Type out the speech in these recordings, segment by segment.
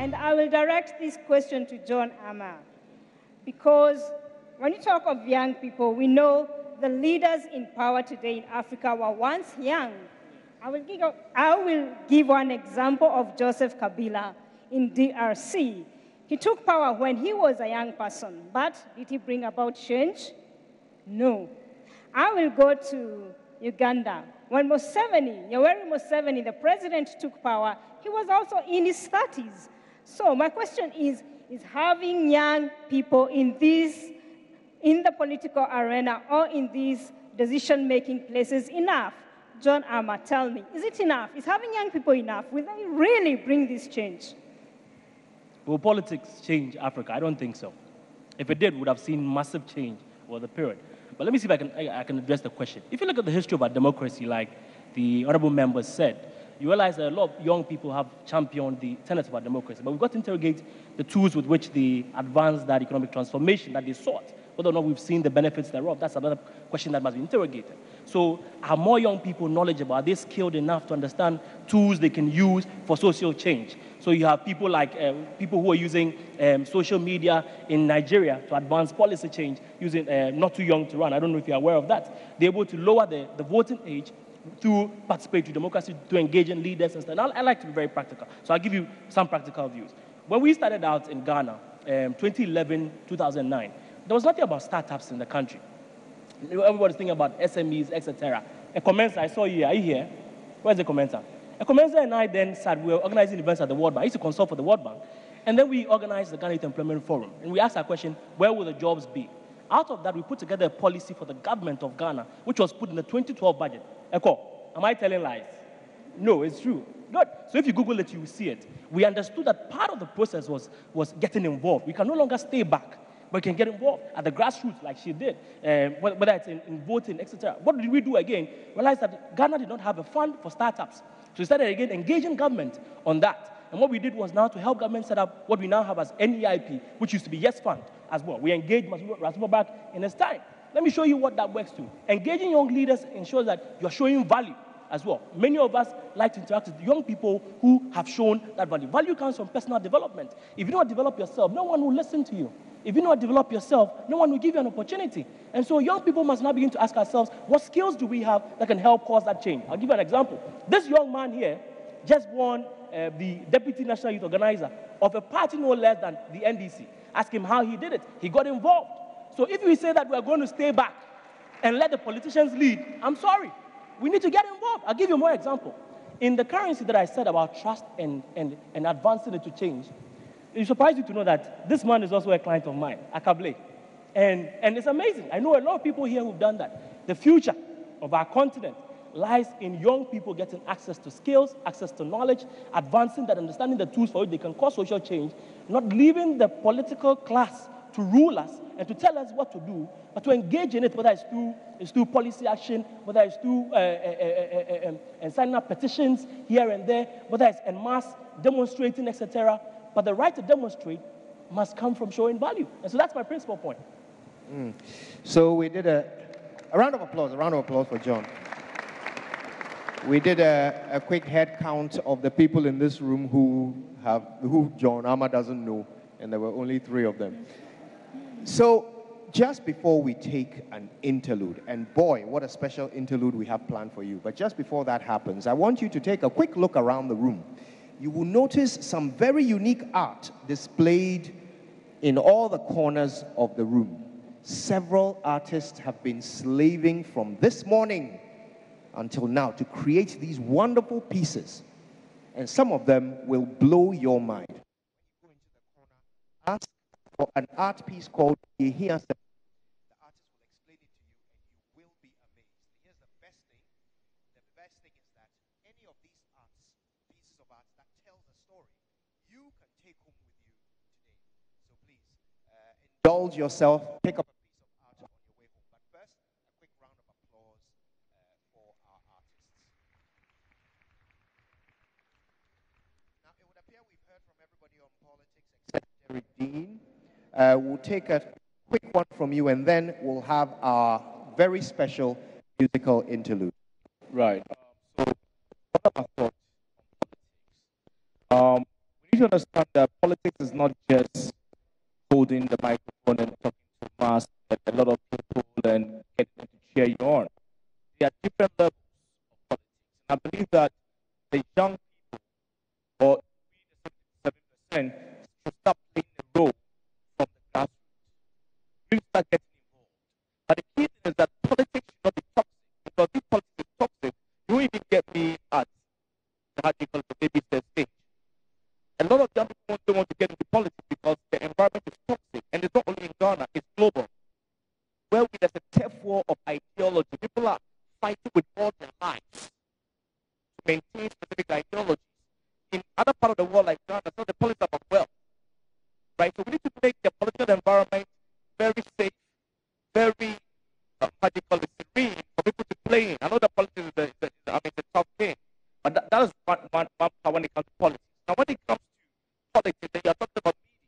And I will direct this question to John Amma, because when you talk of young people, we know the leaders in power today in Africa were once young. I will give one example of Joseph Kabila in DRC. He took power when he was a young person, but did he bring about change? No. I will go to Uganda. When Yoweri Museveni, the president, took power, he was also in his 30s. So my question is having young people in the political arena or in these decision-making places enough? John Amma, tell me, is it enough? Is having young people enough? Will they really bring this change? Will politics change Africa? I don't think so. If it did, we would have seen massive change over the period. But let me see if I can address the question. If you look at the history of our democracy, like the honorable members said, you realize that a lot of young people have championed the tenets of our democracy. But we've got to interrogate the tools with which they advance that economic transformation that they sought. Whether or not we've seen the benefits thereof, that's another question that must be interrogated. So are more young people knowledgeable? Are they skilled enough to understand tools they can use for social change? So you have people like people who are using social media in Nigeria to advance policy change using not too young to run. I don't know if you're aware of that. They're able to lower the voting age through participatory democracy, to engage in leaders and stuff. And I like to be very practical. So I'll give you some practical views. When we started out in Ghana, 2011, 2009, there was nothing about startups in the country. Everybody's thinking about SMEs, etc. A commencer, I saw you here. Are you here? Where's the commencer? A commencer and I then said we were organizing events at the World Bank. I used to consult for the World Bank. And then we organized the Ghana Youth Employment Forum. And we asked our question, where will the jobs be? Out of that, we put together a policy for the government of Ghana, which was put in the 2012 budget. Echo, am I telling lies? No, it's true. Good. So if you Google it, you will see it. We understood that part of the process was getting involved. We can no longer stay back, but we can get involved at the grassroots like she did, whether it's in voting, etc. What did we do again? Realized that Ghana did not have a fund for startups. So we started again engaging government on that. And what we did was now to help government set up what we now have as NEIP, which used to be Yes Fund as well. We engaged Rasmussen back in his time. Let me show you what that works to. Engaging young leaders ensures that you're showing value as well. Many of us like to interact with young people who have shown that value. Value comes from personal development. If you don't develop yourself, no one will listen to you. If you don't develop yourself, no one will give you an opportunity. And so young people must now begin to ask ourselves, what skills do we have that can help cause that change? I'll give you an example. This young man here just won the Deputy National Youth Organizer of a party no less than the NDC. Ask him how he did it. He got involved. So if we say that we're going to stay back and let the politicians lead, I'm sorry. We need to get involved. I'll give you more example. In the currency that I said about trust and advancing it to change, it surprised you to know that this man is also a client of mine, Akable. And it's amazing. I know a lot of people here who've done that. The future of our continent lies in young people getting access to skills, access to knowledge, advancing that, understanding the tools for which they can cause social change, not leaving the political class to rule us and to tell us what to do, but to engage in it, whether it's through policy action, whether it's through and signing up petitions here and there, whether it's en masse demonstrating, etc. But the right to demonstrate must come from showing value. And so that's my principal point. So we did a round of applause for John. We did a quick head count of the people in this room who John Amma doesn't know, and there were only 3 of them. So just before we take an interlude, and boy, what a special interlude we have planned for you. But just before that happens, I want you to take a quick look around the room. You will notice some very unique art displayed in all the corners of the room. Several artists have been slaving from this morning until now to create these wonderful pieces. And some of them will blow your mind. Go into the corner, ask for an art piece called Yehiasa. The artist will explain it to you and you will be amazed. Here's the best thing. The best thing is that any of these pieces of art that tells a story, you can take home with you today. So please, indulge yourself, pick up a piece of art on your way home. But first, a quick round of applause for our artists. Now, it would appear we've heard from everybody on politics except Derek Dean. We'll take a quick one from you, and then we'll have our very special musical interlude. Right. So, what are our thoughts on politics? We need to understand that politics is not just holding the microphone and talking to mass and a lot of people and getting them to cheer you on. There are different levels of politics. And I believe that the young people, or we, the 77%, should start playing a role from the grassroots. We start getting involved. But the key thing is that politics should not be toxic, because if politics is toxic, you won't even get me at the hard people to maybe the stage. A lot of young people don't want to get into politics because the environment is toxic, and it's not only in Ghana, it's global. Where there's a turf war of ideology. People are fighting with all their lives to maintain specific ideologies. In other parts of the world, like Ghana, so the politics about wealth, right? So we need to make the political environment very safe, very, serene for people to play in. I know that politics is a tough game, but that is one part when it comes to politics. Now, when it comes to politics, then you are talking about media.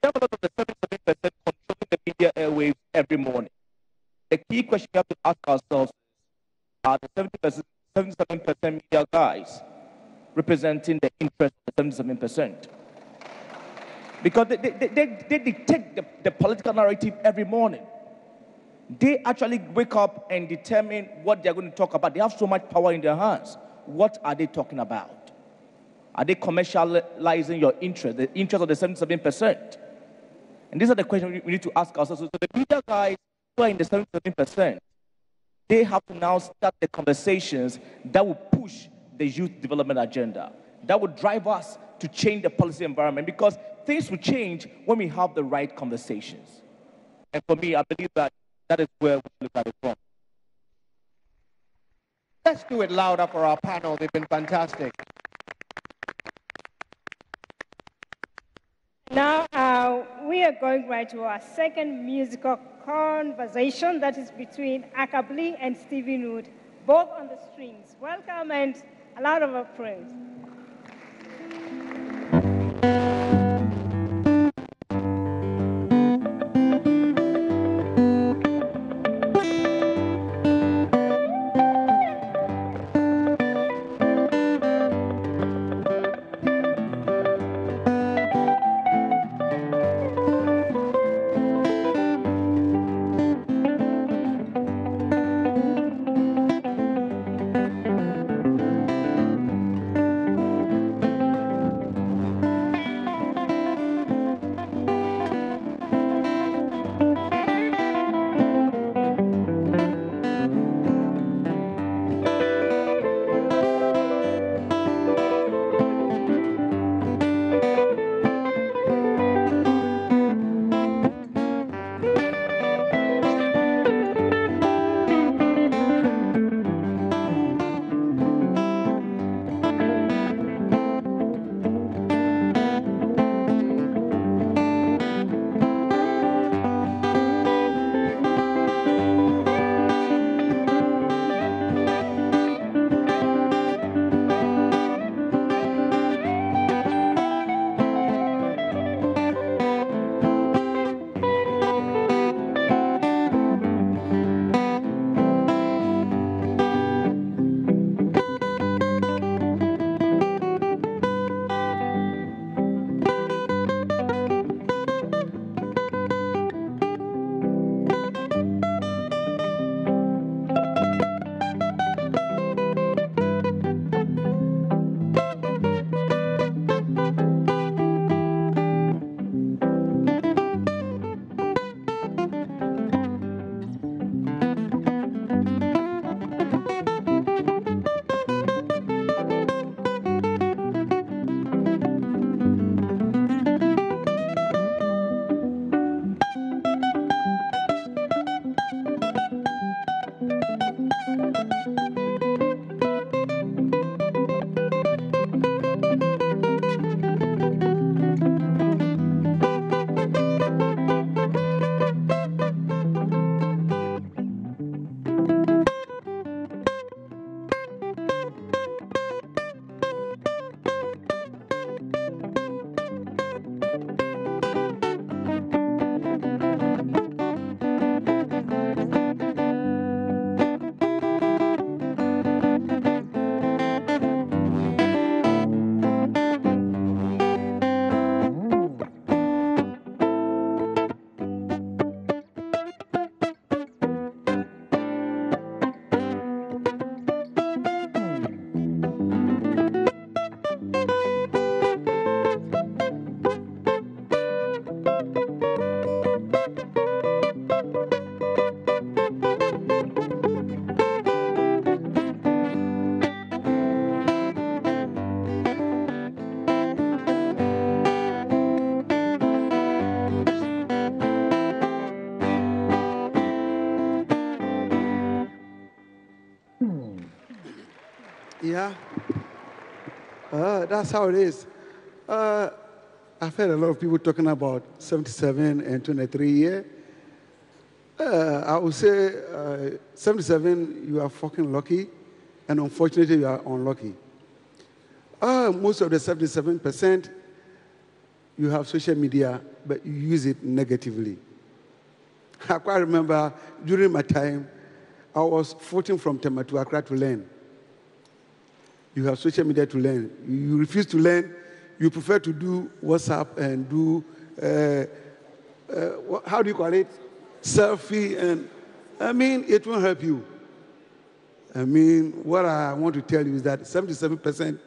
We have a lot of the 77% controlling the media airwaves every morning. The key question we have to ask ourselves is, are the 77% media guys representing the interest of the 77%? Because they dictate the political narrative every morning. They actually wake up and determine what they're going to talk about. They have so much power in their hands. What are they talking about? Are they commercializing your interest, the interest of the 77%? And these are the questions we need to ask ourselves. So the media guys who are in the 77%, they have to now start the conversations that will push the youth development agenda, that will drive us to change the policy environment, because things will change when we have the right conversations. And for me, I believe that that is where we look at it from. Let's do it louder for our panel. They've been fantastic. Now, we are going right to our second musical conversation that is between Akabli and Stephen Wood, both on the strings. Welcome and a lot of praise. Yeah. That's how it is. I've heard a lot of people talking about 77 and 23 years. I would say 77, you are fucking lucky, and unfortunately, you are unlucky. Most of the 77%, you have social media, but you use it negatively. I quite remember during my time, I was floating from Tema to Accra to learn. You have social media to learn. You refuse to learn. You prefer to do WhatsApp and do, how do you call it? Selfie. And I mean, it won't help you. I mean, what I want to tell you is that 77%,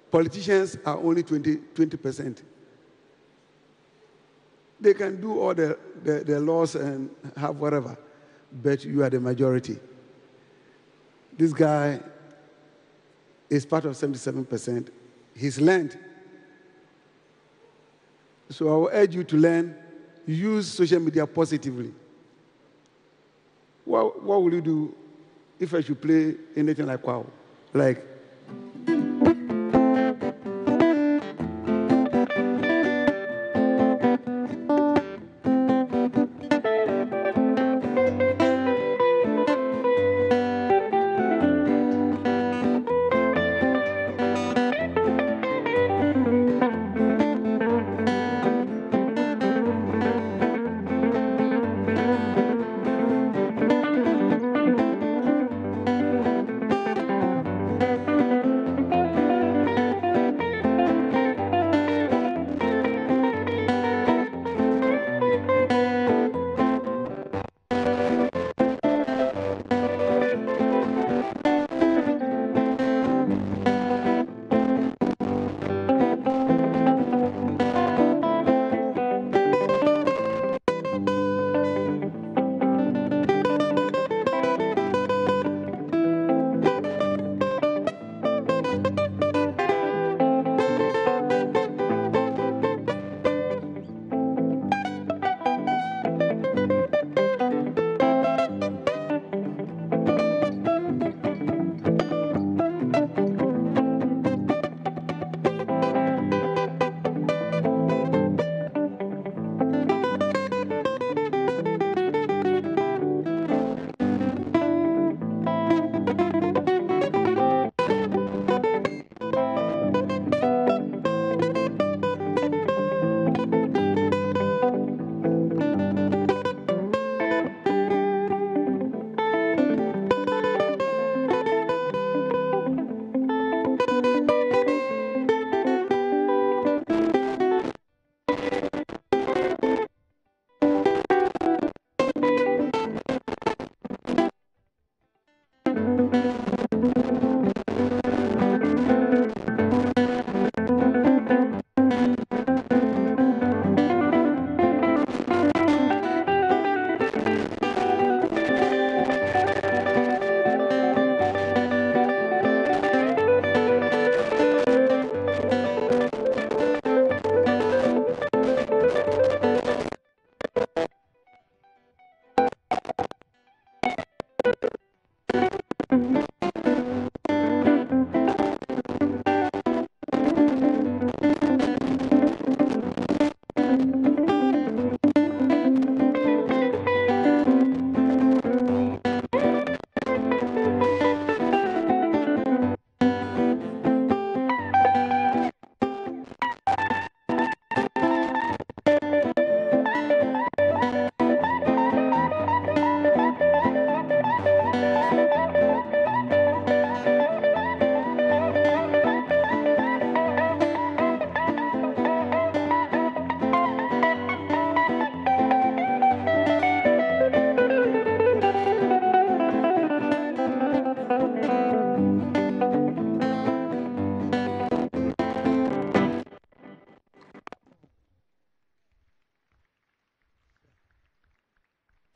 politicians are only 20%. They can do all the laws and have whatever, but you are the majority. This guy is part of 77%. He's learned. So I will urge you to learn, use social media positively. What will you do if I should play anything like wow? Like,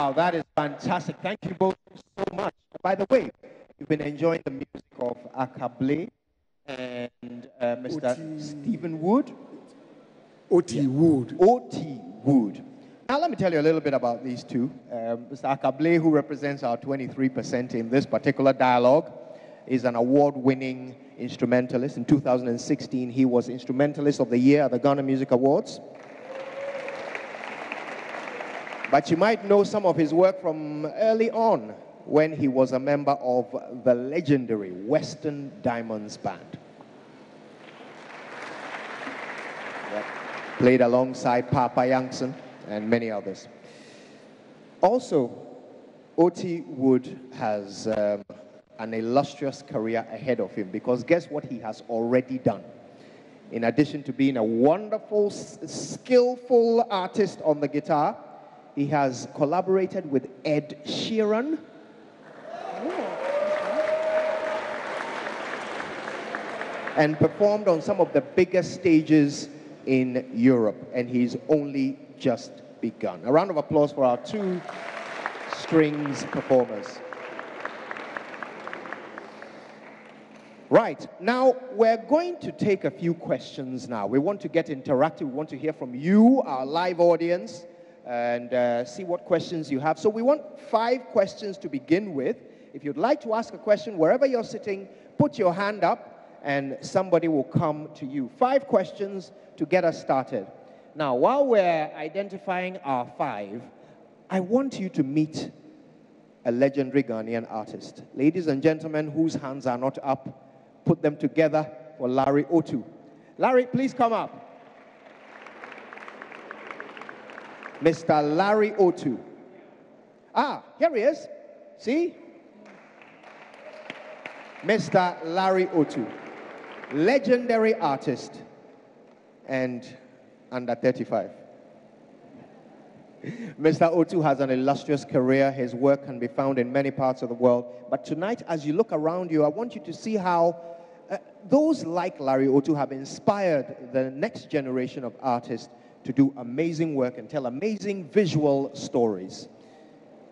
wow, that is fantastic. Thank you both so much. By the way, you've been enjoying the music of Akable and Mr. Stephen Wood. O.T. Wood. O.T. Wood. Now, let me tell you a little bit about these two. Mr. Akable, who represents our 23% in this particular dialogue, is an award-winning instrumentalist. In 2016, he was Instrumentalist of the Year at the Ghana Music Awards. But you might know some of his work from early on when he was a member of the legendary Western Diamonds Band. Yep. Played alongside Papa Yankson and many others. Also, Oti Wood has an illustrious career ahead of him, because guess what he has already done? In addition to being a wonderful, skillful artist on the guitar, he has collaborated with Ed Sheeran. And performed on some of the biggest stages in Europe. And he's only just begun. A round of applause for our two strings performers. Right, now we're going to take a few questions now. We want to get interactive. We want to hear from you, our live audience, and see what questions you have. So we want 5 questions to begin with. If you'd like to ask a question, wherever you're sitting, put your hand up and somebody will come to you. 5 questions to get us started. Now, while we're identifying our 5, I want you to meet a legendary Ghanaian artist. Ladies and gentlemen whose hands are not up, put them together for Larry Otu. Larry, please come up. Mr. Larry Otu. Ah, here he is. See? Mr. Larry Otu. Legendary artist and under 35. Mr. Otu has an illustrious career. His work can be found in many parts of the world. But tonight, as you look around you, I want you to see how those like Larry Otu have inspired the next generation of artists to do amazing work and tell amazing visual stories.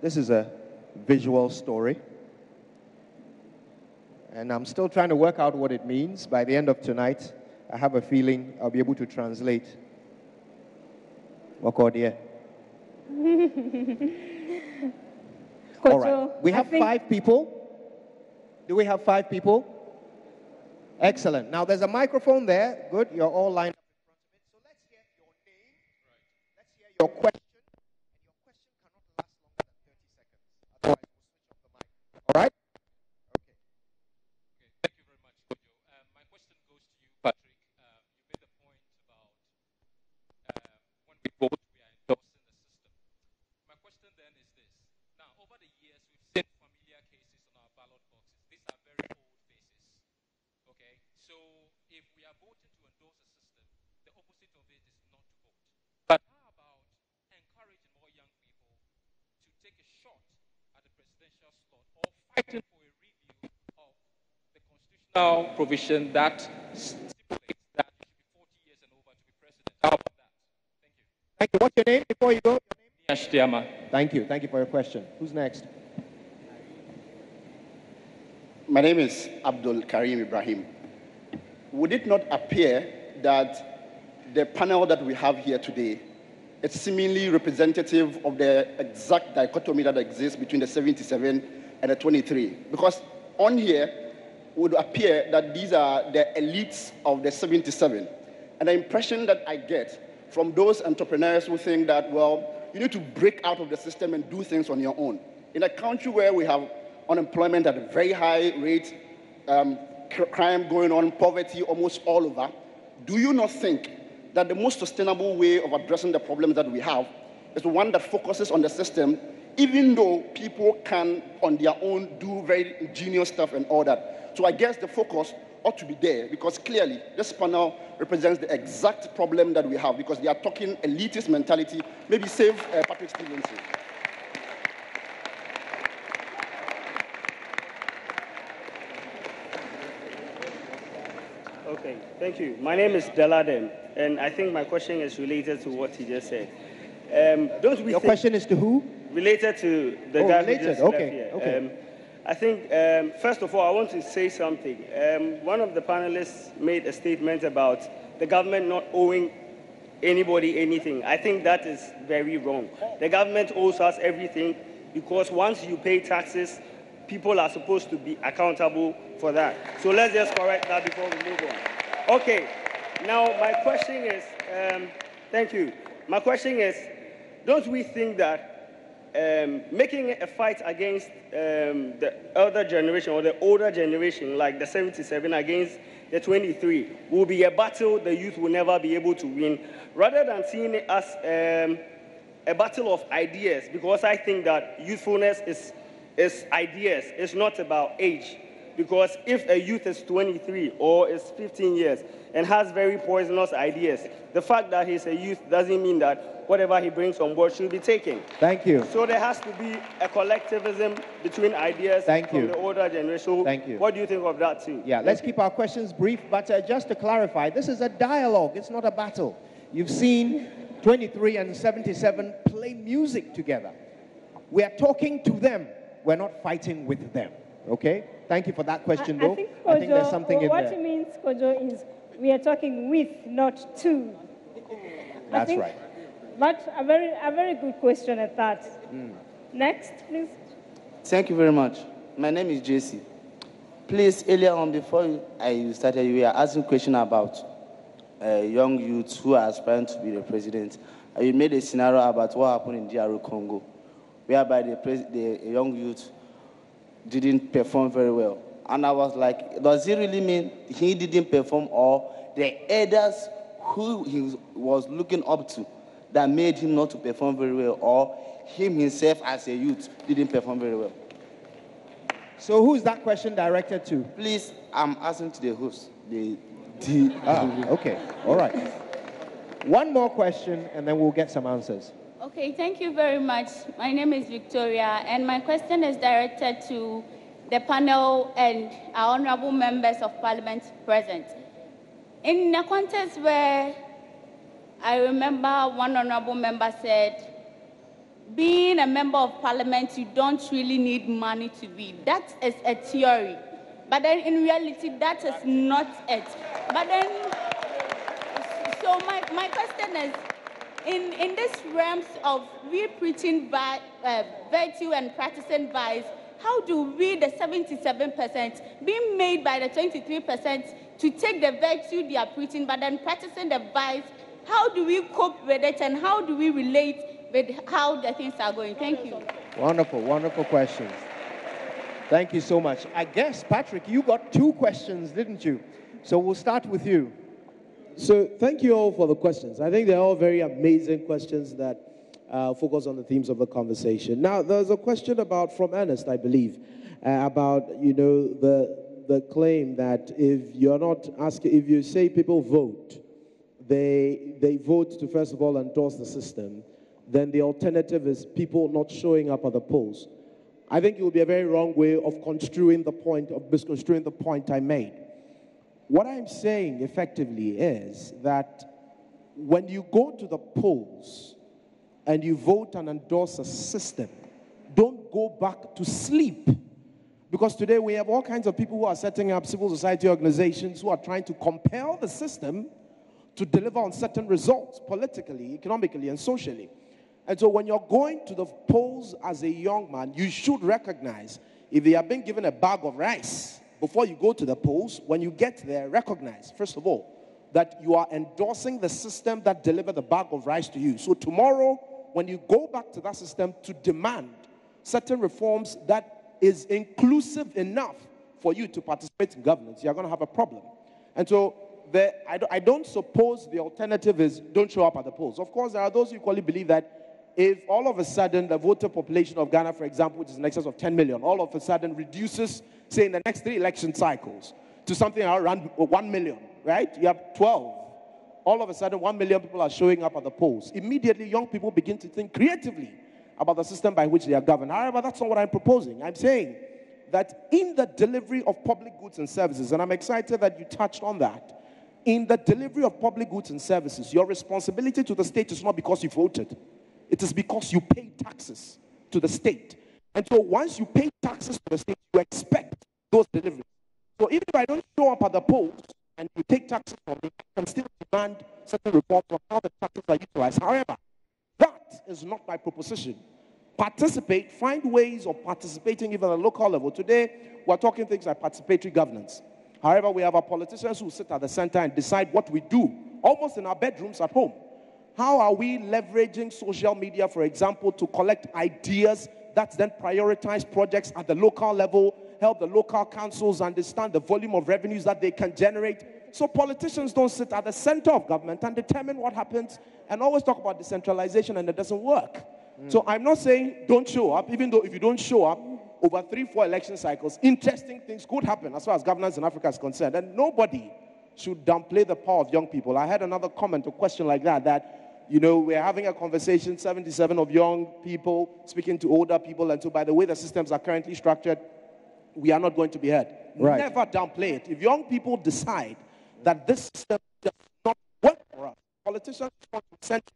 This is a visual story. And I'm still trying to work out what it means. By the end of tonight, I have a feeling I'll be able to translate. All right. We have 5 people. Do we have 5 people? Excellent. Now, there's a microphone there. Good. You're all lined up in front of it. So let's hear your name. Let's hear your question. And your question cannot last longer than 30 seconds. Otherwise, we'll switch off the mic. All right? Okay. Thank you very much, Kojo. My question goes to you, Patrick. You made a point about when we vote, we are endorsing the system. My question then is this. Now, over the years, we've seen familiar cases on our ballot boxes. These are very old faces. Okay? So, if we are voting to endorse a system, the opposite of it is not to vote. But how about encouraging more young people to take a shot at the presidential slot, or fighting for a review of the constitutional provision that stipulates that you should be 40 years and over to be president? How about that? Thank you. Thank you. What's your name before you go? Ashtiama. Thank you. Thank you for your question. Who's next? My name is Abdul Karim Ibrahim. Would it not appear that the panel that we have here today is seemingly representative of the exact dichotomy that exists between the 77 and the 23? Because on here, it would appear that these are the elites of the 77. And the impression that I get from those entrepreneurs who think that, well, you need to break out of the system and do things on your own. In a country where we have unemployment at a very high rate, crime going on, poverty almost all over, do you not think that the most sustainable way of addressing the problems that we have is the one that focuses on the system, even though people can, on their own, do very ingenious stuff and all that? So I guess the focus ought to be there, because clearly this panel represents the exact problem that we have, because they are talking elitist mentality. Maybe save Patrick Stevenson. Okay, thank you. My name is Deladem, and I think my question is related to what he just said. Your question is to who? Related to the guy who just left here. Okay. I think, first of all, I want to say something. One of the panelists made a statement about the government not owing anybody anything. I think that is very wrong. The government owes us everything, because once you pay taxes, people are supposed to be accountable for that. So let's just correct that before we move on. Okay, now my question is, thank you. My question is, don't we think that making a fight against the elder generation or the older generation, like the 77 against the 23, will be a battle the youth will never be able to win, rather than seeing it as a battle of ideas? Because I think that youthfulness is ideas, it's not about age. Because if a youth is 23 or is 15 years and has very poisonous ideas, the fact that he's a youth doesn't mean that whatever he brings on board should be taken. Thank you. So there has to be a collectivism between ideas from the older generation. Thank you. What do you think of that too? Yeah, let's keep our questions brief, but just to clarify, this is a dialogue, it's not a battle. You've seen 23 and 77 play music together. We are talking to them, we're not fighting with them, okay? Thank you for that question, though. I think there's something in there. What it means, Kojo, is we are talking with, not to. That's right. But a very good question at that. Next, please. Thank you very much. My name is JC. Please, earlier on, before I started, we were asking a question about young youths who are aspiring to be the president. You made a scenario about what happened in DR Congo, whereby the young youth didn't perform very well. And I was like, does it really mean he didn't perform, or the elders who he was looking up to that made him not to perform very well, or him himself as a youth didn't perform very well? So who's that question directed to? Please, I'm asking to the host. Okay, all right. One more question, and then we'll get some answers. Okay, thank you very much. My name is Victoria, and my question is directed to the panel and our honorable members of parliament present. In a context where I remember one honorable member said, being a member of parliament, you don't really need money to be. That is a theory. But then in reality, that is not it. But then, so my question is, in this realms of we preaching virtue and practicing vice, how do we, the 77%, being made by the 23% to take the virtue they are preaching, but then practicing the vice, how do we cope with it, and how do we relate with how the things are going? Thank you. Wonderful, wonderful questions. Thank you so much. I guess, Patrick, you got 2 questions, didn't you? So we'll start with you. So thank you all for the questions. I think they're all very amazing questions that focus on the themes of the conversation. Now, there's a question from Ernest, I believe, about, the claim that if you say people vote, they vote to, first of all, endorse the system, then the alternative is people not showing up at the polls. I think it would be a very wrong way of misconstruing the point I made. What I'm saying effectively is that when you go to the polls and you vote and endorse a system, don't go back to sleep. Because today we have all kinds of people who are setting up civil society organizations who are trying to compel the system to deliver on certain results politically, economically, and socially. And so when you're going to the polls as a young man, you should recognize if they are being given a bag of rice before you go to the polls, when you get there, recognize, first of all, that you are endorsing the system that delivered the bag of rice to you. So tomorrow, when you go back to that system to demand certain reforms that is inclusive enough for you to participate in governance, you're going to have a problem. And so I don't suppose the alternative is don't show up at the polls. Of course, there are those who equally believe that if all of a sudden the voter population of Ghana, for example, which is in excess of 10 million, all of a sudden reduces, say, in the next 3 election cycles to something around 1 million, right? You have 12. All of a sudden, 1 million people are showing up at the polls. Immediately, young people begin to think creatively about the system by which they are governed. However, that's not what I'm proposing. I'm saying that in the delivery of public goods and services, and I'm excited that you touched on that, in the delivery of public goods and services, your responsibility to the state is not because you voted. It is because you pay taxes to the state. And so once you pay taxes to the state, you expect those deliveries. So even if I don't show up at the polls and you take taxes from me, I can still demand certain reforms on how the taxes are utilized. However, that is not my proposition. participate, find ways of participating even at the local level. Today, we're talking things like participatory governance. However, we have our politicians who sit at the center and decide what we do, almost in our bedrooms at home. How are we leveraging social media, for example, to collect ideas that then prioritize projects at the local level, help the local councils understand the volume of revenues that they can generate? So politicians don't sit at the center of government and determine what happens and always talk about decentralization, and it doesn't work. So I'm not saying don't show up, even though if you don't show up over 3-4 election cycles, interesting things could happen as far as governance in Africa is concerned. And nobody should downplay the power of young people. I had another comment, a question like that, you know, we're having a conversation, 77 of young people speaking to older people, and so by the way the systems are currently structured, we are not going to be heard. Right. Never downplay it. If young people decide that this system does not work for us, politicians want incentives.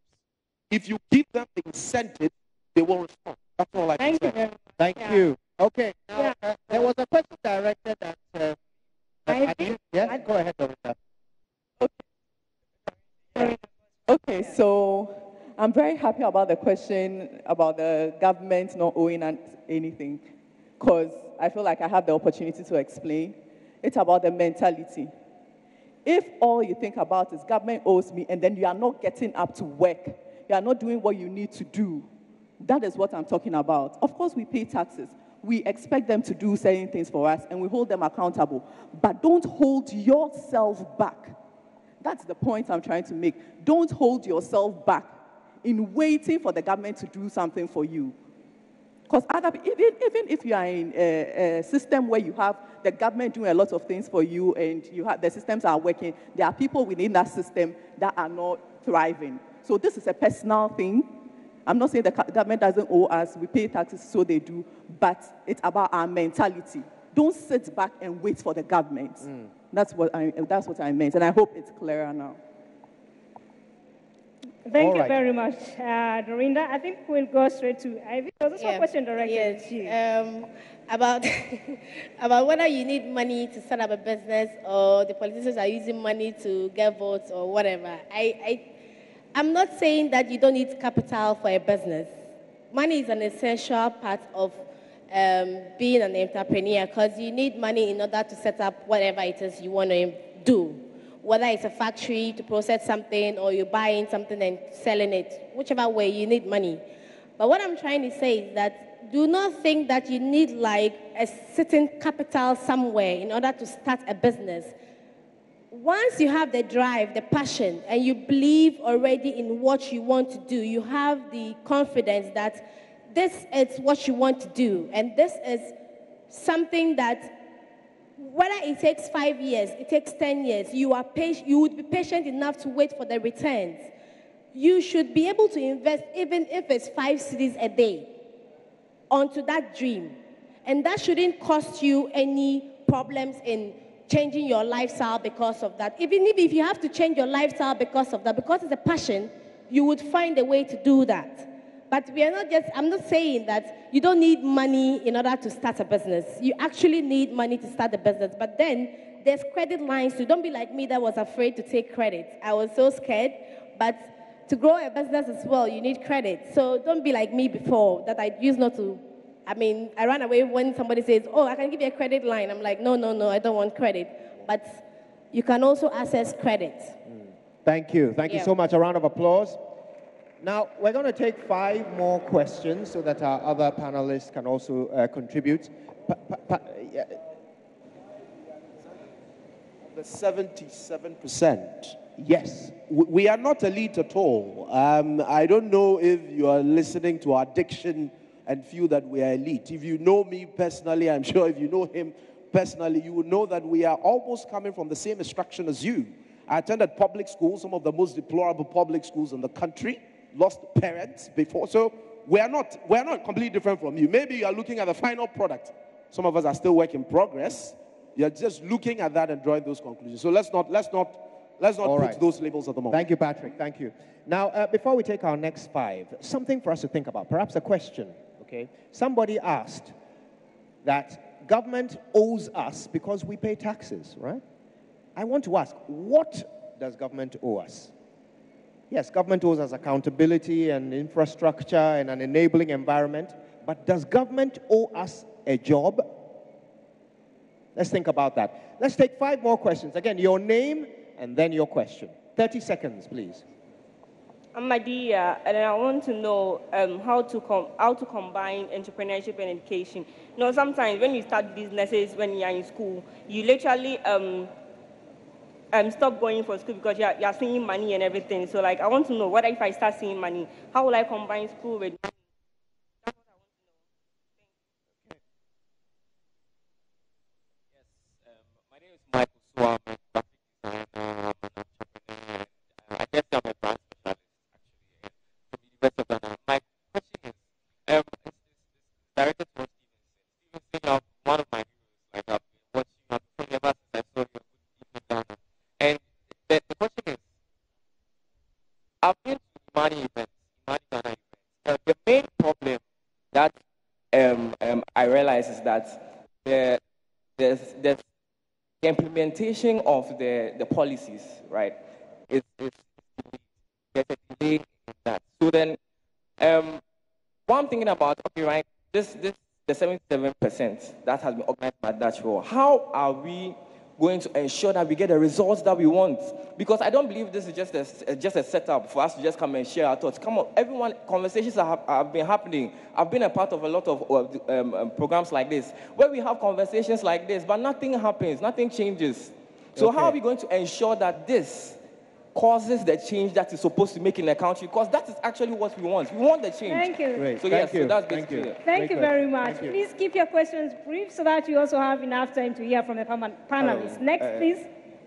If you give them the incentive, they will respond. That's all I can say. Thank you. Okay. Now, there was a question directed at. Go ahead, Dorita. Okay, so I'm very happy about the question about the government not owing anything, because I feel like I have the opportunity to explain. It's about the mentality. If all you think about is government owes me, and then you are not getting up to work, you are not doing what you need to do, that is what I'm talking about. Of course, we pay taxes. We expect them to do certain things for us, and we hold them accountable. But don't hold yourself back. That's the point I'm trying to make. Don't hold yourself back in waiting for the government to do something for you. Because even if you are in a system where you have the government doing a lot of things for you and you have, the systems are working, there are people within that system that are not thriving. So this is a personal thing. I'm not saying the government doesn't owe us. We pay taxes, so they do. But it's about our mentality. Don't sit back and wait for the government. That's what I meant, and I hope it's clearer now. Thank you very much, Dorinda. I think we'll go straight to Ivy. There's also a question directed to you. About about whether you need money to set up a business or the politicians are using money to get votes or whatever. I'm not saying that you don't need capital for a business. Money is an essential part of being an entrepreneur, because you need money in order to set up whatever it is you want to do. Whether it's a factory to process something or you're buying something and selling it, whichever way, you need money. But what I'm trying to say is that do not think that you need like a certain capital somewhere in order to start a business. Once you have the drive, the passion, and you believe already in what you want to do, you have the confidence that this is what you want to do, and this is something that, whether it takes 5 years, it takes 10 years, you would be patient enough to wait for the returns. You should be able to invest, even if it's 5 cedis a day, onto that dream. And that shouldn't cost you any problems in changing your lifestyle because of that. Even if you have to change your lifestyle because of that, because it's a passion, you would find a way to do that. But I'm not saying that you don't need money in order to start a business. You actually need money to start a business. But then there's credit lines too. Don't be like me that was afraid to take credit. I was so scared. But to grow a business as well, you need credit. So don't be like me before, that I used not to. I ran away when somebody says, oh, I can give you a credit line. I'm like, no, I don't want credit. But you can also access credit. Thank you. Thank you so much. A round of applause. Now, we're going to take 5 more questions so that our other panelists can also contribute. The 77%. Yes. We are not elite at all. I don't know if you are listening to our diction and feel that we are elite. If you know me personally, I'm sure if you know him personally, you will know that we are almost coming from the same extraction as you. I attended public schools, some of the most deplorable public schools in the country, lost parents before. So we're not completely different from you. Maybe you are looking at the final product. Some of us are still work in progress. You're just looking at that and drawing those conclusions. So let's not put those labels at the moment. Thank you, Patrick. Thank you. Now, before we take our next 5, something for us to think about, perhaps a question. Okay? Somebody asked that government owes us because we pay taxes, right? I want to ask, what does government owe us? Yes, government owes us accountability and infrastructure and an enabling environment, but does government owe us a job? Let's think about that. Let's take 5 more questions. Again, your name and then your question. 30 seconds, please. I'm Madia, and I want to know how to combine entrepreneurship and education. You know, sometimes when you start businesses when you are in school, you literally stop going for school because you're seeing money and everything. So, like, I want to know, what if I start seeing money? How will I combine school with money? That's what I want to know. My name is Michael Swam. I'm a graphic designer. I'm an entrepreneur. I guess I'm a brand specialist, actually, from the University of Ghana. My question is, it's directed towards Stevenson. Stevenson, you're one of my heroes. Like, I've been watching you from ever since I saw your Good Evening Ghana. And the question is, I've been to Imani events, Imani Ghana events. The main problem that I realize is that the implementation of the policies, right, is there's a delay in that. So then, what I'm thinking about, okay, right, the 77% that has been organized by Dutch Roll, how are we going to ensure that we get the results that we want? Because I don't believe this is just a setup for us to just come and share our thoughts. Come on, everyone, conversations have been happening. I've been a part of a lot of programs like this, where we have conversations like this, but nothing happens, nothing changes. So how are we going to ensure that this causes the change that is supposed to make in the country? Because that is actually what we want. We want the change. Thank you. Great. So Thank you. so that's Thank basically you. it. Thank you very much. Thank you. Please keep your questions brief so that you also have enough time to hear from the panelists. Next, please.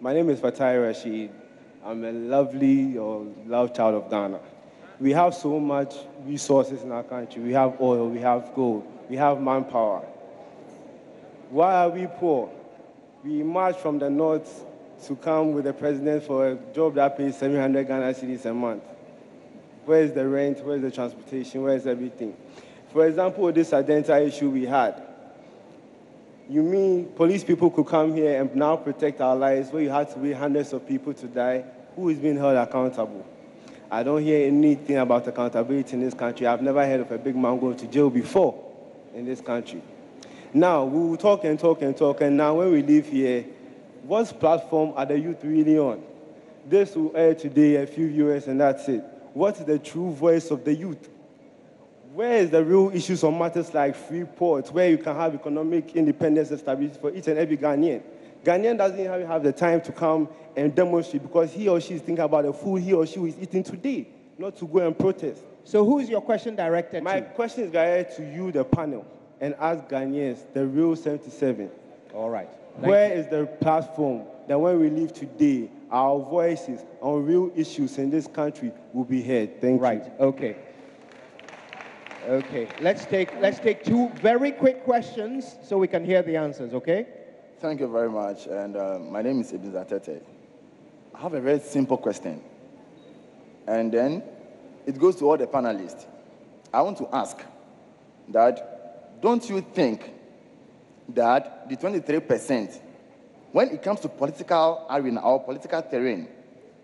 My name is Fatai Rashid. I'm a loved child of Ghana. We have so much resources in our country. We have oil, we have gold, we have manpower. Why are we poor? We march from the north to come with the president for a job that pays 700 Ghana cedis a month. Where is the rent? Where is the transportation? Where is everything? For example, this identity issue we had. You mean police people could come here and now protect our lives where you had to wait hundreds of people to die? Who is being held accountable? I don't hear anything about accountability in this country. I've never heard of a big man going to jail before in this country. Now, we will talk and talk and talk, and now when we leave here, what platform are the youth really on? This will air today, a few viewers, and that's it. What is the true voice of the youth? Where is the real issues on matters like free ports, where you can have economic independence established for each and every Ghanaian? Ghanaian doesn't even have the time to come and demonstrate because he or she is thinking about the food he or she is eating today, not to go and protest. So who is your question directed to? My question is directed to you, the panel, and ask Ghanaians, the real 77. All right. Where is the platform that when we leave today, our voices on real issues in this country will be heard? Thank you. Right, okay. Okay, let's take 2 very quick questions so we can hear the answers, okay? Thank you very much. And my name is Ibn Zatete. I have a very simple question. And then it goes to all the panelists. I want to ask that, don't you think that the 23%, when it comes to political arena or political terrain,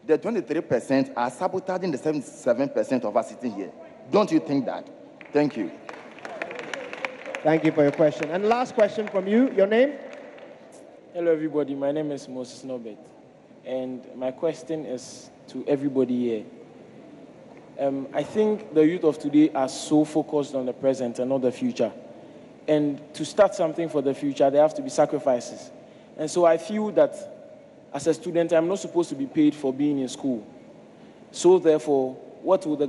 the 23% are sabotaging the 77% of us sitting here? Don't you think that? Thank you. Thank you for your question. And last question from you, your name? Hello, everybody. My name is Moses Norbert. And my question is to everybody here. I think the youth of today are so focused on the present and not the future. And to start something for the future, there have to be sacrifices. And so I feel that as a student, I'm not supposed to be paid for being in school. So therefore, what can the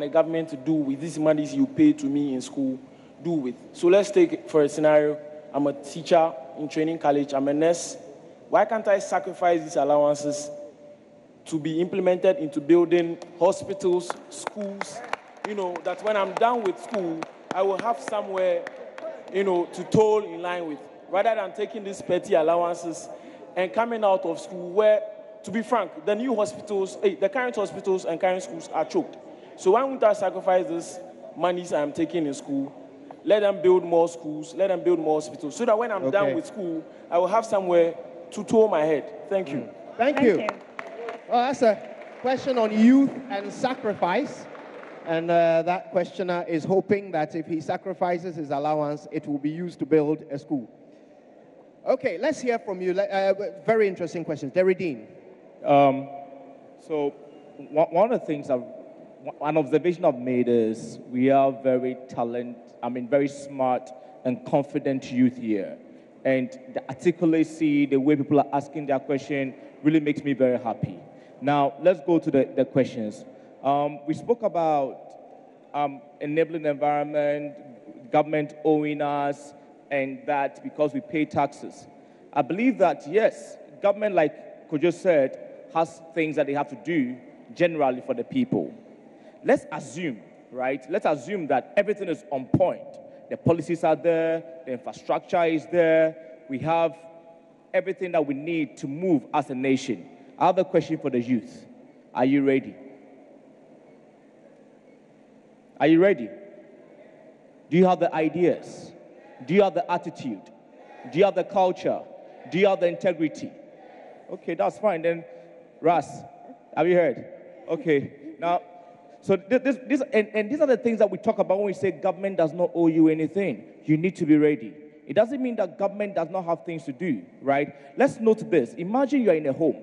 government do with these monies you pay to me in school do with? So let's take for a scenario, I'm a teacher in training college, I'm a nurse. Why can't I sacrifice these allowances to be implemented into building hospitals, schools, that when I'm done with school, I will have somewhere, to toll in line with, rather than taking these petty allowances and coming out of school where, to be frank, the new hospitals, the current hospitals and current schools are choked. So why won't I sacrifice this monies I'm taking in school? Let them build more schools, let them build more hospitals, so that when I'm done with school, I will have somewhere to toll my head. Thank you. Thank you. Well, question on youth and sacrifice. And that questioner is hoping that if he sacrifices his allowance, it will be used to build a school. Okay, let's hear from you. Very interesting questions. Derry Dean. So one of the things, an observation I've made is we are very very smart and confident youth here. And the articulacy, the way people are asking their question really makes me very happy. Now, let's go to the questions. We spoke about enabling environment, government owing us, and that because we pay taxes. I believe that, yes, government, like Kojo said, has things that they have to do generally for the people. Let's assume, right? Let's assume that everything is on point. The policies are there, the infrastructure is there, we have everything that we need to move as a nation. I have a question for the youth. Are you ready? Are you ready? Do you have the ideas? Do you have the attitude? Do you have the culture? Do you have the integrity? Okay, that's fine. Then, Ras, have you heard? Okay, now, so these are the things that we talk about when we say government does not owe you anything. You need to be ready. It doesn't mean that government does not have things to do, right? Let's note this. Imagine you are in a home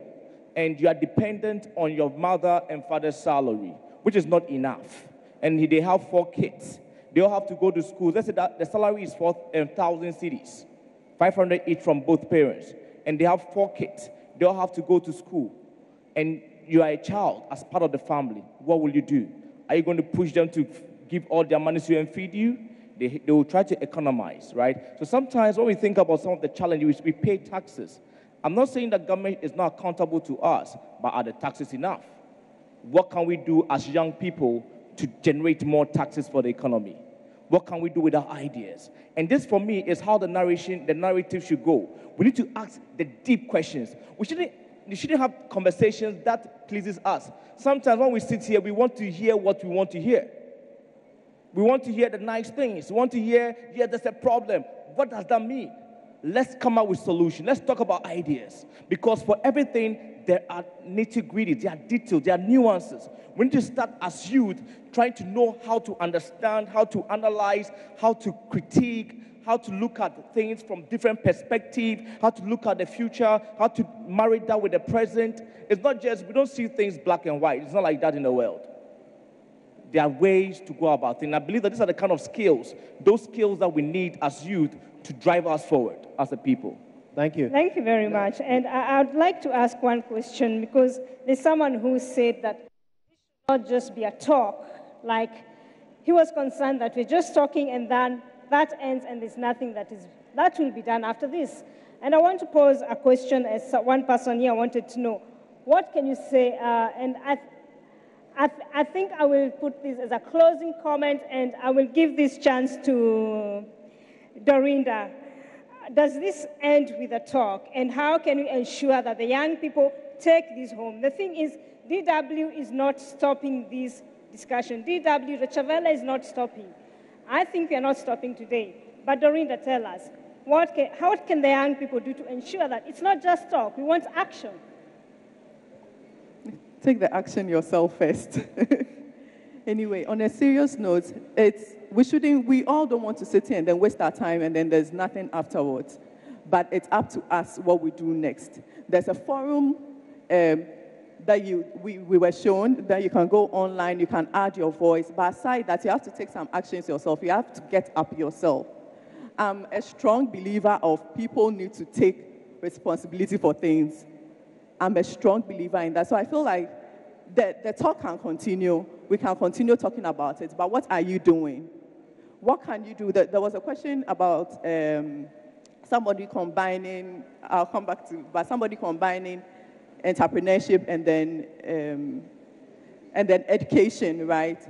and you are dependent on your mother and father's salary, which is not enough. And they have 4 kids. They all have to go to school. Let's say that the salary is 4,000 cedis, 500 each from both parents. And they have 4 kids. They all have to go to school. And you are a child as part of the family. What will you do? Are you going to push them to give all their money to you and feed you? They will try to economize, right? So sometimes when we think about some of the challenges, we pay taxes. I'm not saying that government is not accountable to us, but are the taxes enough? What can we do as young people to generate more taxes for the economy? What can we do with our ideas? And this, for me, is how the narrative should go. We need to ask the deep questions. We shouldn't have conversations that pleases us. Sometimes when we sit here, we want to hear what we want to hear. We want to hear the nice things. We want to hear, yeah, there's a problem. What does that mean? Let's come up with solutions. Let's talk about ideas. Because for everything, there are nitty-gritty, there are details, there are nuances. We need to start as youth trying to know how to understand, how to analyze, how to critique, how to look at things from different perspectives, how to look at the future, how to marry that with the present. It's not just, we don't see things black and white. It's not like that in the world. There are ways to go about things. I believe that these are the kind of skills, those skills that we need as youth to drive us forward as a people. Thank you. Thank you very much. And I'd like to ask one question, because there's someone who said that it should not just be a talk. Like, he was concerned that we're just talking and then that ends and there's nothing that will be done after this. And I want to pose a question as one person here wanted to know. What can you say? And I think I will put this as a closing comment, and I will give this chance to Dorinda. Does this end with a talk? And how can we ensure that the young people take this home? The thing is, DW is not stopping this discussion. DW, the Chavela is not stopping. I think we are not stopping today. But Dorinda, tell us, how can the young people do to ensure that it's not just talk, we want action? Take the action yourself first. Anyway, on a serious note, we all don't want to sit here and then waste our time and then there's nothing afterwards. But it's up to us what we do next. There's a forum that we were shown that you can go online, you can add your voice. But aside that, you have to take some actions yourself. You have to get up yourself. I'm a strong believer of people need to take responsibility for things. I'm a strong believer in that. So I feel like the talk can continue. We can continue talking about it. But what are you doing? What can you do? There was a question about somebody combining, I'll come back to, but somebody combining entrepreneurship and then education, right?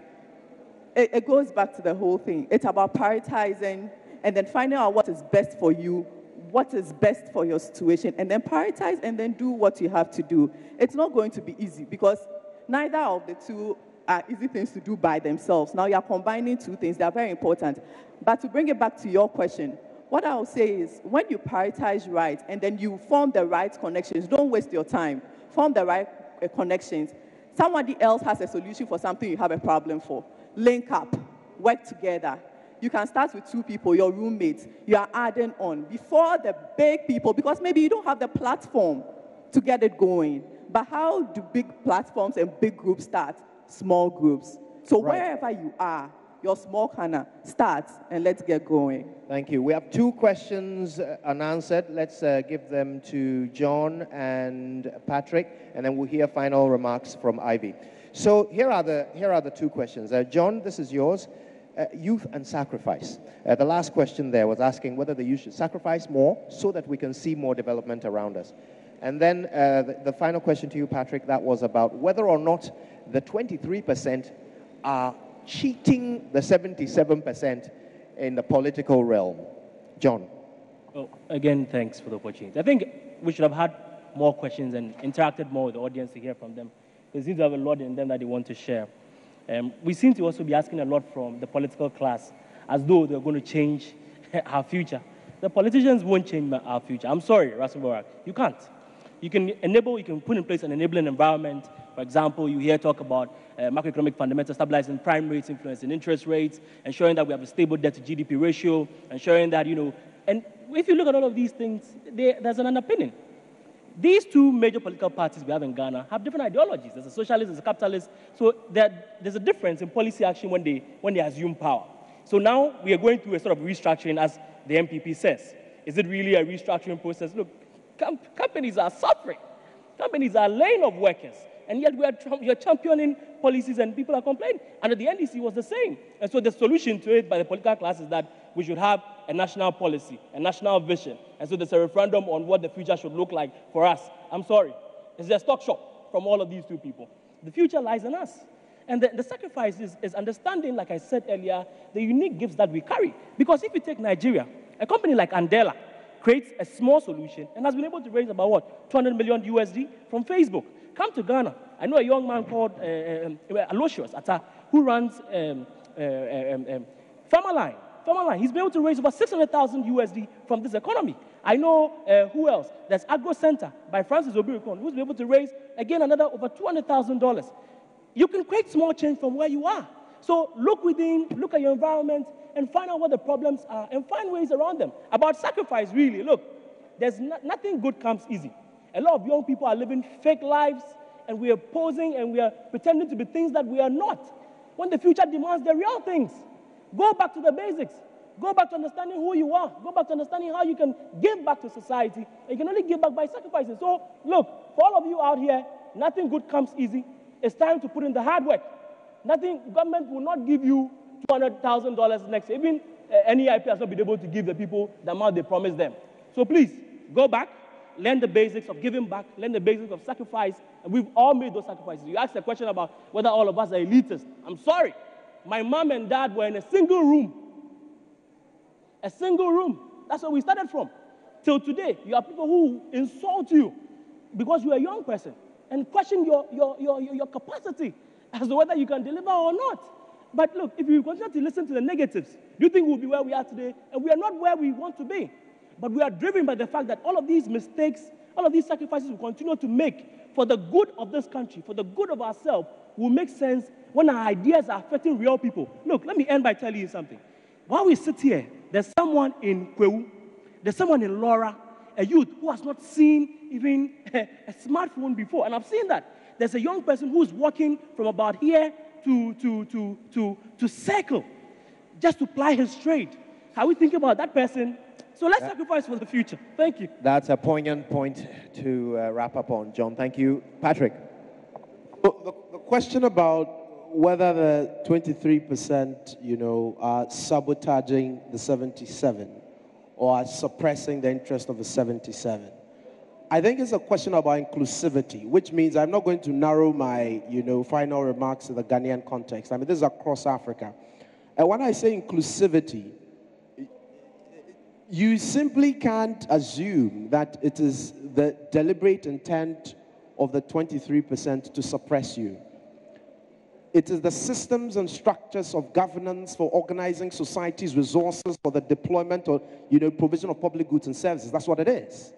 It goes back to the whole thing. It's about prioritizing and then finding out what is best for you, what is best for your situation, and then prioritize and then do what you have to do. It's not going to be easy because neither of the two are easy things to do by themselves. Now you're combining two things. They are very important. But to bring it back to your question, what I'll say is when you prioritize right and then you form the right connections, don't waste your time. Form the right connections. Somebody else has a solution for something you have a problem for. Link up, work together. You can start with 2 people, your roommates. You are adding on before the big people, because maybe you don't have the platform to get it going. But how do big platforms and big groups start? Small groups. So wherever you are, your small corner, start and let's get going. Thank you. We have 2 questions unanswered. Let's give them to John and Patrick, and then we'll hear final remarks from Ivy. So here are the 2 questions. John, this is yours. Youth and sacrifice. The last question there was asking whether the youth should sacrifice more so that we can see more development around us. And then the final question to you, Patrick, that was about whether or not the 23% are cheating the 77% in the political realm. John. Well, again, thanks for the opportunity. I think we should have had more questions and interacted more with the audience to hear from them. There seems to have a lot in them that they want to share. We seem to also be asking a lot from the political class, as though they're going to change our future. The politicians won't change our future. I'm sorry, Russell Barak, you can't. You can put in place an enabling environment. For example, you hear talk about macroeconomic fundamentals, stabilizing prime rates, influencing interest rates, ensuring that we have a stable debt to GDP ratio, ensuring that, and if you look at all of these things, there's an underpinning. These 2 major political parties we have in Ghana have different ideologies. There's a socialist, there's a capitalist. So there's a difference in policy action when they assume power. So now we are going through a sort of restructuring, as the MPP says. Is it really a restructuring process? Look, companies are suffering. Companies are laying off workers. And yet you're championing policies and people are complaining. And the NDC was the same. And so the solution to it by the political class is that we should have a national policy, a national vision. And so there's a referendum on what the future should look like for us. I'm sorry. It's a stock shop from all of these 2 people. The future lies in us. And the sacrifice is understanding, like I said earlier, the unique gifts that we carry. Because if you take Nigeria, a company like Andela creates a small solution and has been able to raise about, what, 200 million USD from Facebook. Come to Ghana. I know a young man called Aloysius Atta, who runs Farmerline. He's been able to raise about 600,000 USD from this economy. I know who else? There's Agro Center by Francis Obirikon, who's been able to raise, again, another over $200,000. You can create small change from where you are. So look within, look at your environment, and find out what the problems are, and find ways around them. About sacrifice, really, look, nothing good comes easy. A lot of young people are living fake lives, and we are posing and we are pretending to be things that we are not, when the future demands the real things. Go back to the basics. Go back to understanding who you are. Go back to understanding how you can give back to society. And you can only give back by sacrificing. So, look, for all of you out here, nothing good comes easy. It's time to put in the hard work. Government will not give you $200,000 next year. Even NEIP has not been able to give the people the amount they promised them. So please, go back, learn the basics of giving back, learn the basics of sacrifice, and we've all made those sacrifices. You asked a question about whether all of us are elitists. I'm sorry. My mom and dad were in a single room. A single room. That's where we started from. Till today, you have people who insult you because you're a young person and question your capacity as to whether you can deliver or not. But look, if you continue to listen to the negatives, do you think we'll be where we are today? And we are not where we want to be. But we are driven by the fact that all of these mistakes, all of these sacrifices we continue to make for the good of this country, for the good of ourselves, will make sense when our ideas are affecting real people. Look, let me end by telling you something. While we sit here, there's someone in Kwewu, there's someone in Laura, a youth who has not seen even a smartphone before. And I've seen that. There's a young person who's walking from about here to Circle just to ply his trade. Are we thinking about that person? So let's sacrifice for the future. Thank you. That's a poignant point to wrap up on, John. Thank you. Patrick. The question about whether the 23%, are sabotaging the 77 or are suppressing the interest of the 77. I think it's a question about inclusivity, which means I'm not going to narrow my, final remarks to the Ghanaian context. I mean, this is across Africa. And when I say inclusivity, you simply can't assume that it is the deliberate intent of the 23% to suppress you. It is the systems and structures of governance for organizing society's resources for the deployment or, provision of public goods and services. That's what it is.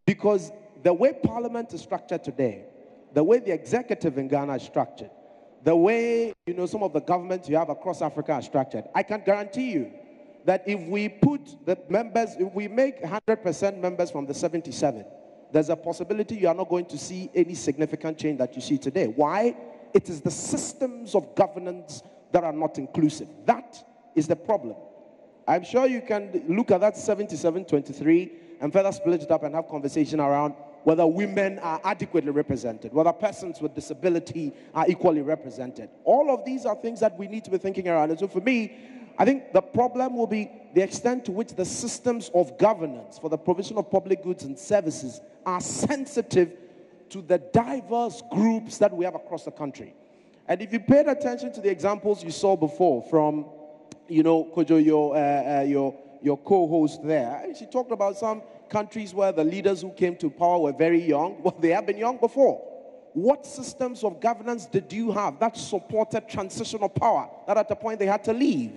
Because the way Parliament is structured today, the way the executive in Ghana is structured, the way, some of the governments you have across Africa are structured, I can guarantee you that if we put the members, if we make 100% members from the 77, there's a possibility you are not going to see any significant change that you see today. Why? It is the systems of governance that are not inclusive. That is the problem. I'm sure you can look at that 77-23 and further split it up and have conversation around whether women are adequately represented, whether persons with disability are equally represented. All of these are things that we need to be thinking around. And so for me, I think the problem will be the extent to which the systems of governance for the provision of public goods and services are sensitive to the diverse groups that we have across the country. And if you paid attention to the examples you saw before from, Kojo, your co-host there, she talked about some countries where the leaders who came to power were very young. Well, they have been young before. What systems of governance did you have that supported transitional power that at a point they had to leave?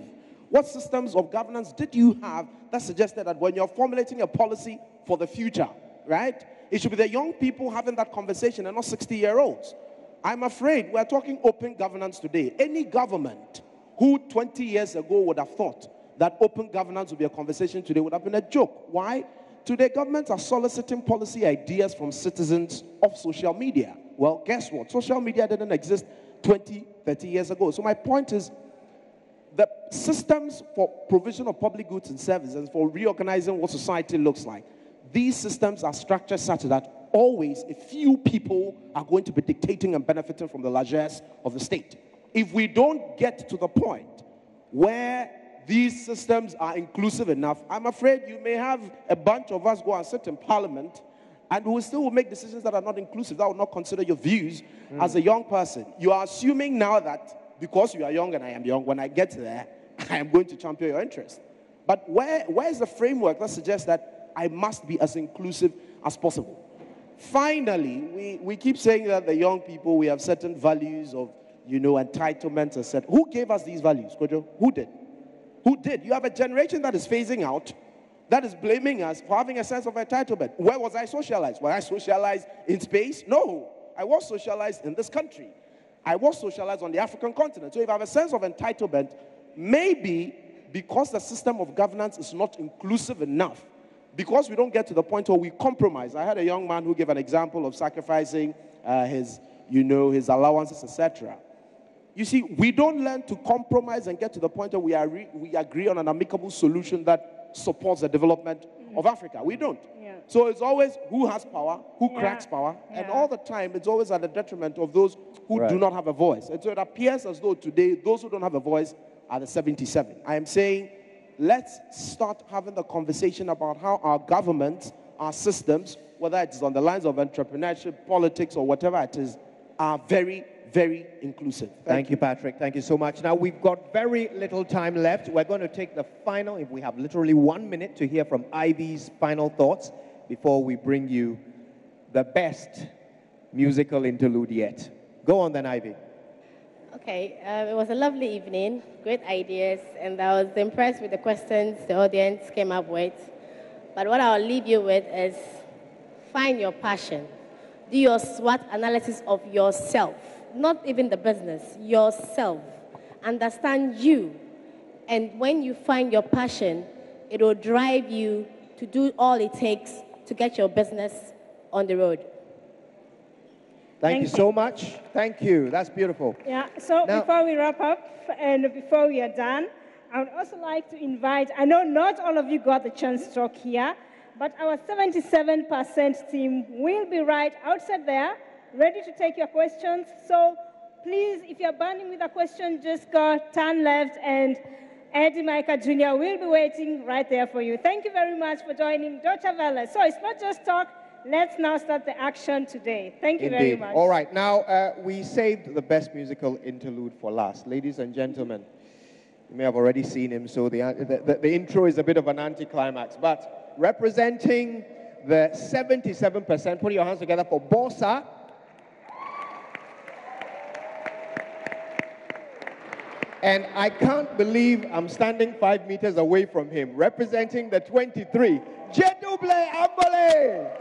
What systems of governance did you have that suggested that when you're formulating a policy for the future, right, it should be the young people having that conversation and not 60-year-olds? I'm afraid we're talking open governance today. Any government who 20 years ago would have thought that open governance would be a conversation today would have been a joke. Why? Today, governments are soliciting policy ideas from citizens of social media. Well, guess what? Social media didn't exist 20, 30 years ago. So my point is, the systems for provision of public goods and services, for reorganizing what society looks like, these systems are structured such that always a few people are going to be dictating and benefiting from the largesse of the state. If we don't get to the point where these systems are inclusive enough, I'm afraid you may have a bunch of us go and sit in parliament and we still will make decisions that are not inclusive, that will not consider your views as a young person. You are assuming now that because you are young and I am young, when I get there, I am going to champion your interest. But where is the framework that suggests that I must be as inclusive as possible? Finally, we keep saying that the young people, we have certain values of, entitlements, etc. Who gave us these values, Kojo? Who did? Who did? You have a generation that is phasing out, that is blaming us for having a sense of entitlement. Where was I socialized? Was I socialized in space? No. I was socialized in this country. I was socialized on the African continent. So if I have a sense of entitlement, maybe because the system of governance is not inclusive enough, because we don't get to the point where we compromise. I had a young man who gave an example of sacrificing his allowances, etc. You see, we don't learn to compromise and get to the point where we agree on an amicable solution that supports the development of Africa. We don't. Yeah. So it's always who has power, who cracks power, and all the time it's always at the detriment of those who do not have a voice. And so it appears as though today those who don't have a voice are the 77. I am saying let's start having the conversation about how our governments, our systems, whether it's on the lines of entrepreneurship, politics, or whatever it is, are very, very inclusive. Thank you, Patrick. Thank you so much. Now, we've got very little time left. We're going to take the final, if we have literally 1 minute to hear from Ivy's final thoughts before we bring you the best musical interlude yet. Go on then, Ivy. Okay, it was a lovely evening, great ideas, and I was impressed with the questions the audience came up with. But what I'll leave you with is find your passion. Do your SWOT analysis of yourself, not even the business, yourself. Understand you. And when you find your passion, it will drive you to do all it takes to get your business on the road. Thank you so much. Thank you. That's beautiful. Yeah, so before we wrap up and before we are done, I would also like to invite, I know not all of you got the chance to talk here, but our 77% team will be right outside there, ready to take your questions. So please, if you're burning with a question, just go turn left and Eddie Micah Jr. will be waiting right there for you. Thank you very much for joining Dr. Vela. So it's not just talk. Let's now start the action today. Thank you very much. All right. Now, we saved the best musical interlude for last. Ladies and gentlemen, you may have already seen him, so the intro is a bit of an anticlimax. But representing the 77%, put your hands together for Bossa. And I can't believe I'm standing 5 meters away from him, representing the 23, Jedouble Ambole.